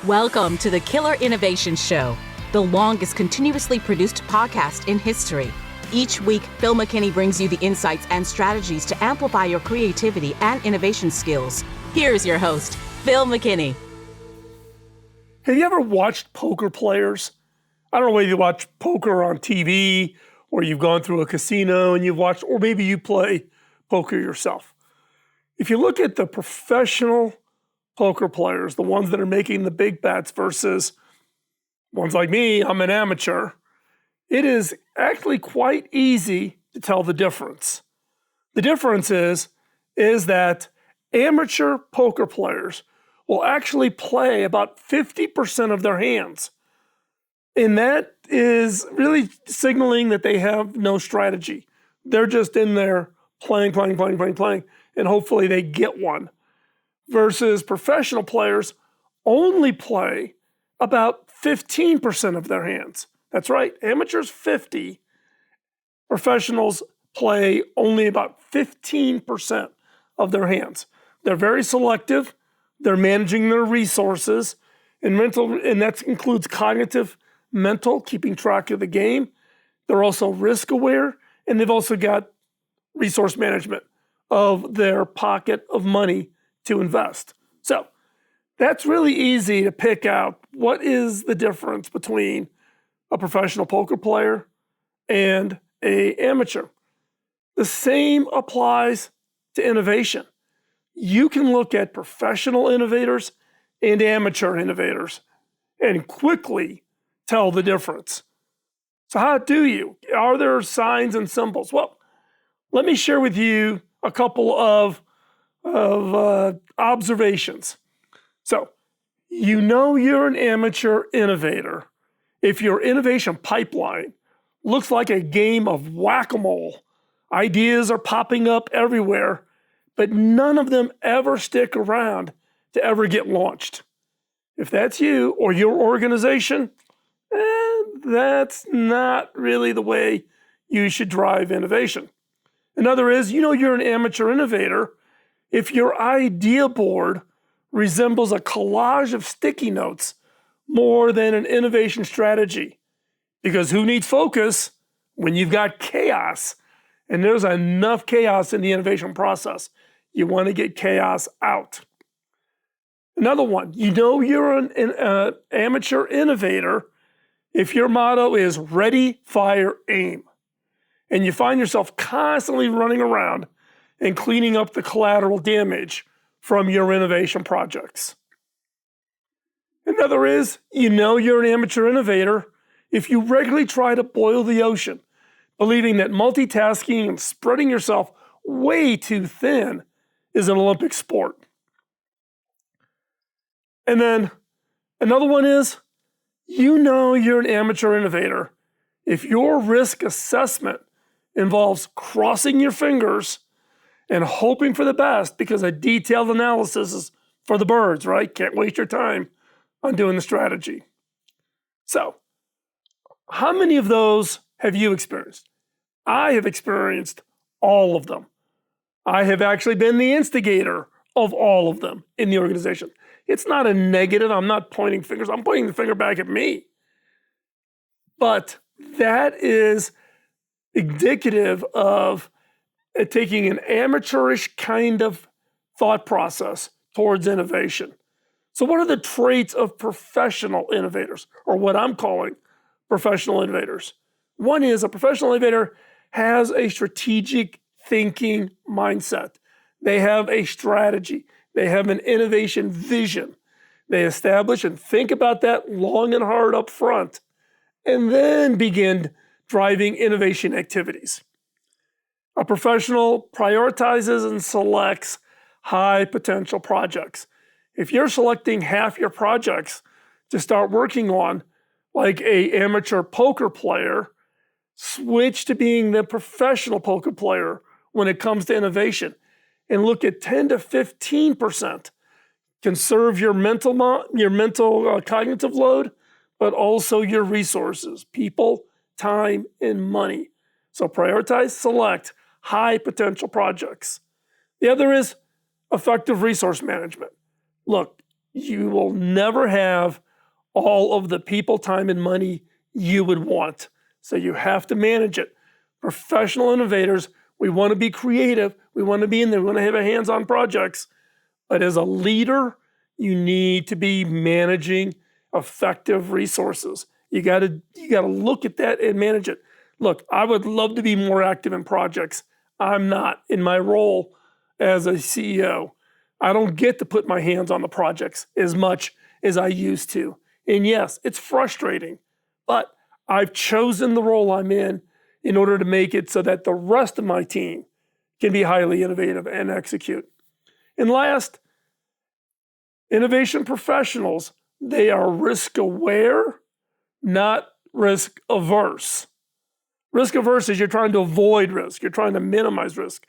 Welcome to the Killer Innovation Show, the longest continuously produced podcast in history. Each week, Phil McKinney brings you the insights and strategies to amplify your creativity and innovation skills. Here's your host, Phil McKinney. Have you ever watched poker players? I don't know whether you watch poker on TV or you've gone through a casino and you've watched, or maybe you play poker yourself. If you look at the professional poker players, the ones that are making the big bets versus ones like me, I'm an amateur, it is actually quite easy to tell the difference. The difference is that amateur poker players will actually play about 50% of their hands. And that is really signaling that they have no strategy. They're just in there playing, and hopefully they get one. Versus professional players only play about 15% of their hands. That's right, amateurs 50, professionals play only about 15% of their hands. They're very selective, they're managing their resources, and that includes cognitive, mental, keeping track of the game. They're also risk aware, and they've also got resource management of their pocket of money to invest. So that's really easy to pick out what is the difference between a professional poker player and an amateur. The same applies to innovation. You can look at professional innovators and amateur innovators and quickly tell the difference. So how do you? Are there signs and symbols? Well, let me share with you a couple of observations. So, you know you're an amateur innovator if your innovation pipeline looks like a game of whack-a-mole. Ideas are popping up everywhere, but none of them ever stick around to ever get launched. If that's you or your organization, that's not really the way you should drive innovation. Another is, you know you're an amateur innovator if your idea board resembles a collage of sticky notes more than an innovation strategy. Because who needs focus when you've got chaos? And there's enough chaos in the innovation process. You want to get chaos out. Another one, you know you're an amateur innovator if your motto is ready, fire, aim. And you find yourself constantly running around and cleaning up the collateral damage from your innovation projects. Another is, you know you're an amateur innovator if you regularly try to boil the ocean, believing that multitasking and spreading yourself way too thin is an Olympic sport. And then another one is, you know you're an amateur innovator if your risk assessment involves crossing your fingers and hoping for the best because a detailed analysis is for the birds, right? Can't waste your time on doing the strategy. So, how many of those have you experienced? I have experienced all of them. I have actually been the instigator of all of them in the organization. It's not a negative. I'm not pointing fingers. I'm pointing the finger back at me. But that is indicative of taking an amateurish kind of thought process towards innovation. So what are the traits of professional innovators, or what I'm calling professional innovators? One is a professional innovator has a strategic thinking mindset. They have a strategy. They have an innovation vision. They establish and think about that long and hard up front, and then begin driving innovation activities. A professional prioritizes and selects high potential projects. If you're selecting half your projects to start working on, like an amateur poker player, switch to being the professional poker player when it comes to innovation and look at 10 to 15%. Conserve your mental cognitive load, but also your resources, people, time, and money. So prioritize, select high potential projects. The other is effective resource management. Look, you will never have all of the people, time, and money you would want. So you have to manage it. Professional innovators, we want to be creative. We want to be in there. We want to have hands-on projects. But as a leader, you need to be managing effective resources. You got to look at that and manage it. Look, I would love to be more active in projects. I'm not in my role as a CEO. I don't get to put my hands on the projects as much as I used to. And yes, it's frustrating, but I've chosen the role I'm in order to make it so that the rest of my team can be highly innovative and execute. And last, innovation professionals, they are risk aware, not risk averse. Risk averse is you're trying to avoid risk. You're trying to minimize risk.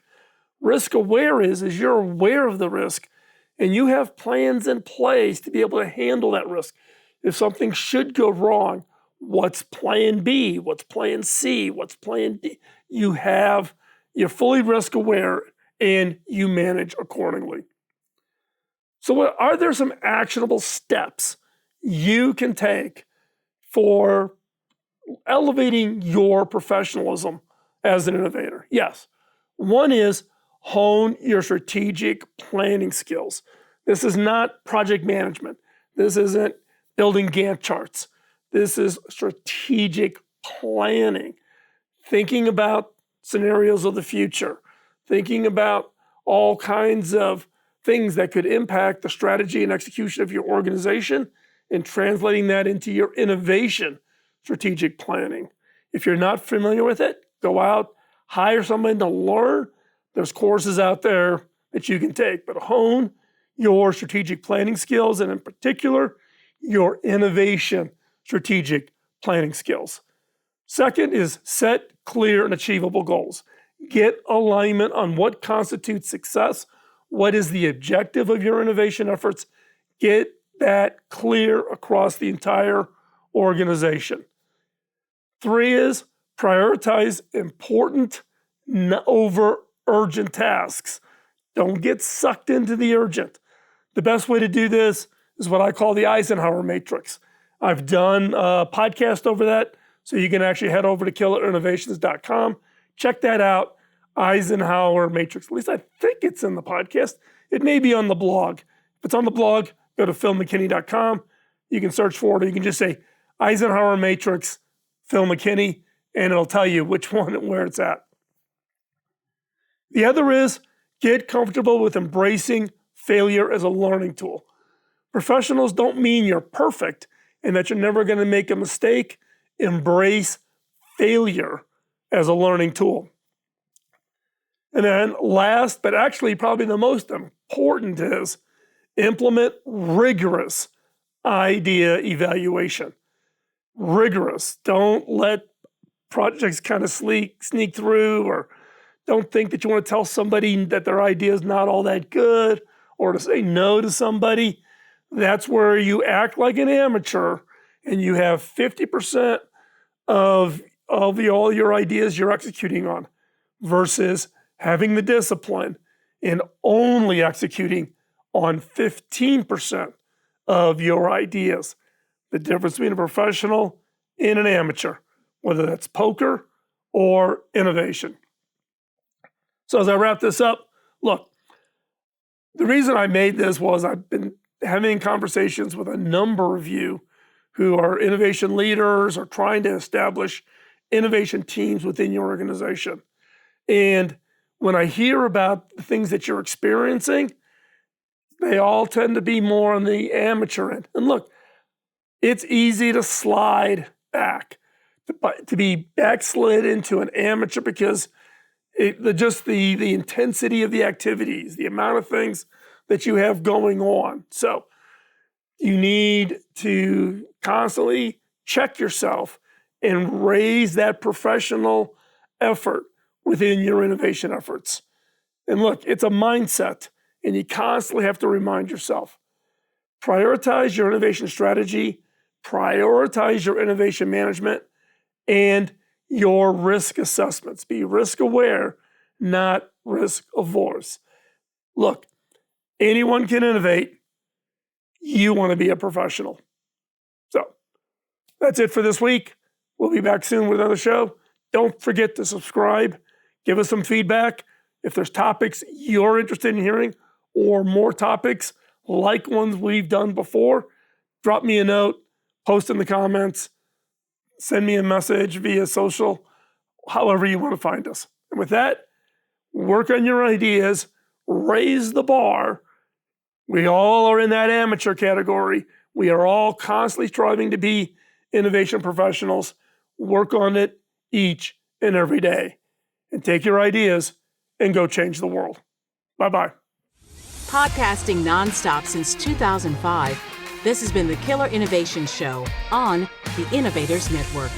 Risk aware is you're aware of the risk and you have plans in place to be able to handle that risk. If something should go wrong, what's plan B? What's plan C? What's plan D? You're fully risk aware and you manage accordingly. So are there some actionable steps you can take for elevating your professionalism as an innovator? Yes. One is hone your strategic planning skills. This is not project management. This isn't building Gantt charts. This is strategic planning, thinking about scenarios of the future, thinking about all kinds of things that could impact the strategy and execution of your organization and translating that into your innovation strategic planning. If you're not familiar with it, go out, hire someone to learn. There's courses out there that you can take, but hone your strategic planning skills and in particular, your innovation strategic planning skills. Second is set clear and achievable goals. Get alignment on what constitutes success. What is the objective of your innovation efforts? Get that clear across the entire organization. Three is prioritize important over urgent tasks. Don't get sucked into the urgent. The best way to do this is what I call the Eisenhower matrix. I've done a podcast over that, so you can actually head over to killerinnovations.com. Check that out, Eisenhower matrix. At least I think it's in the podcast. It may be on the blog. If it's on the blog, go to philmckinney.com. You can search for it, or you can just say Eisenhower matrix, Phil McKinney, and it'll tell you which one and where it's at. The other is get comfortable with embracing failure as a learning tool. Professionals don't mean you're perfect and that you're never going to make a mistake. Embrace failure as a learning tool. And then last, but actually probably the most important is implement rigorous idea evaluation. Rigorous. Don't let projects kind of sneak through, or don't think that you want to tell somebody that their idea is not all that good or to say no to somebody. That's where you act like an amateur and you have 50% of all your ideas you're executing on versus having the discipline and only executing on 15% of your ideas. The difference between a professional and an amateur, whether that's poker or innovation. So as I wrap this up, look, the reason I made this was I've been having conversations with a number of you who are innovation leaders or trying to establish innovation teams within your organization. And when I hear about the things that you're experiencing, they all tend to be more on the amateur end. And look, it's easy to slide back, to be backslid into an amateur because the intensity of the activities, the amount of things that you have going on. So you need to constantly check yourself and raise that professional effort within your innovation efforts. And look, it's a mindset, and you constantly have to remind yourself. Prioritize your innovation strategy, prioritize your innovation management, and your risk assessments. Be risk aware, not risk averse. Look, anyone can innovate. you want to be a professional. So that's it for this week. We'll be back soon with another show. Don't forget to subscribe. Give us some feedback. If there's topics you're interested in hearing or more topics like ones we've done before, drop me a note, post in the comments, send me a message via social, however you want to find us. And with that, work on your ideas, raise the bar. We all are in that amateur category. We are all constantly striving to be innovation professionals. Work on it each and every day. And take your ideas and go change the world. Bye-bye. Podcasting nonstop since 2005, this has been the Killer Innovation Show on the Innovators Network.